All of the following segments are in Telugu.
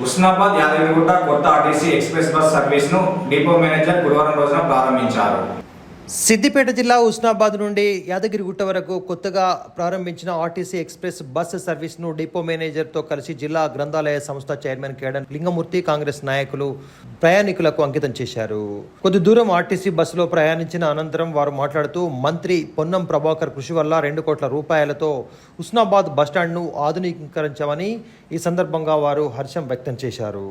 ఉస్నాబాద్ యాదగిరిగుట్ట కొత్త ఆర్టీసీ ఎక్స్ప్రెస్ బస్ సర్వీస్ను డిపో మేనేజర్ గురువారం రోజున ప్రారంభించారు. సిద్దిపేట జిల్లా ఉస్నాబాద్ నుండి యాదగిరిగుట్ట వరకు కొత్తగా ప్రారంభించిన ఆర్టీసీ ఎక్స్ప్రెస్ బస్సు సర్వీస్ను డిపో మేనేజర్తో కలిసి జిల్లా గ్రంథాలయ సంస్థ చైర్మన్ కేడన్ లింగమూర్తి కాంగ్రెస్ నాయకులు ప్రయాణికులకు అంకితం చేశారు. కొద్ది దూరం ఆర్టీసీ బస్సులో ప్రయాణించిన అనంతరం వారు మాట్లాడుతూ మంత్రి పొన్నం ప్రభాకర్ కృషి వల్ల 2 కోట్ల రూపాయలతో ఉస్నాబాద్ బస్టాండ్ను ఆధునీకరించామని ఈ సందర్భంగా వారు హర్షం వ్యక్తం చేశారు.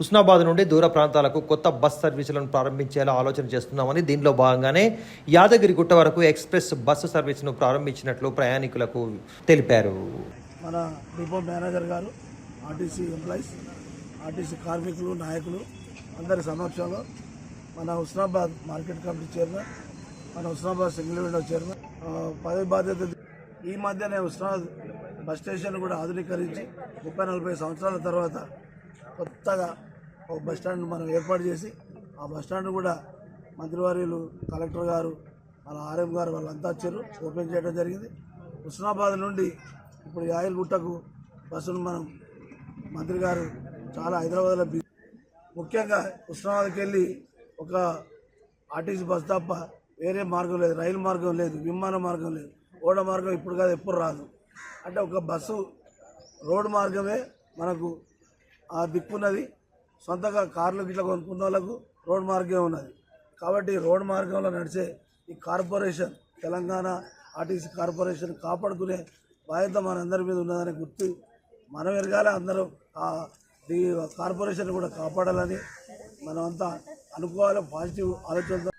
ఉస్నాబాద్ నుండి దూర ప్రాంతాలకు కొత్త బస్ సర్వీసులను ప్రారంభించేలా ఆలోచన చేస్తున్నామని, దీనిలో భాగంగానే యాదగిరిగుట్ట వరకు ఎక్స్ప్రెస్ బస్సు సర్వీసును ప్రారంభించినట్లు ప్రయాణికులకు తెలిపారు. మన డిపో మేనేజర్ గారు, ఆర్టీసీ ఎంప్లాయీస్, ఆర్టీసీ కార్మికులు, నాయకులు అందరి సమక్షంలో మన ఉస్నాబాద్ మార్కెట్ కమిటీ చైర్మన్, మన ఉస్నాబాద్ సింగిల్ విండో చైర్మన్ పదవి బాధ్యత ఈ మధ్యనే ఉస్నాబాద్ బస్ స్టేషన్ కూడా ఆధునీకరించి 30-40 సంవత్సరాల తర్వాత కొత్తగా ఒక బస్టాండ్ మనం ఏర్పాటు చేసి ఆ బస్టాండ్ కూడా మంత్రివర్యులు, కలెక్టర్ గారు, వాళ్ళ ఆర్ఎం గారు వాళ్ళంతా వచ్చారు, ఓపెన్ చేయడం జరిగింది. ఉస్నాబాద్ నుండి ఇప్పుడు యాదగిరిగుట్టకు బస్సును మనం మంత్రి గారు చాలా హైదరాబాద్లో ముఖ్యంగా ఉస్నాబాద్కి వెళ్ళి ఒక ఆర్టీసీ బస్ తప్ప వేరే మార్గం లేదు, రైలు మార్గం లేదు, విమాన మార్గం లేదు, ఓడ మార్గం ఇప్పుడు కాదు ఎప్పుడు రాదు. అంటే ఒక బస్సు రోడ్డు మార్గమే మనకు ఆ దిక్కున్నది. సొంతగా కార్లు గిట్ల కొనుక్కున్న వాళ్ళకు రోడ్ మార్గమే ఉన్నది. కాబట్టి రోడ్ మార్గంలో నడిచే ఈ కార్పొరేషన్, తెలంగాణ ఆర్టీసీ కార్పొరేషన్ కాపాడుకునే బాధ్యత మనందరి మీద ఉన్నదని గుర్తు మనం ఎరగాలి. అందరూ ఈ కార్పొరేషన్ కూడా కాపాడాలని మనం అంతా అనుకోవాలి. పాజిటివ్ ఆలోచనతో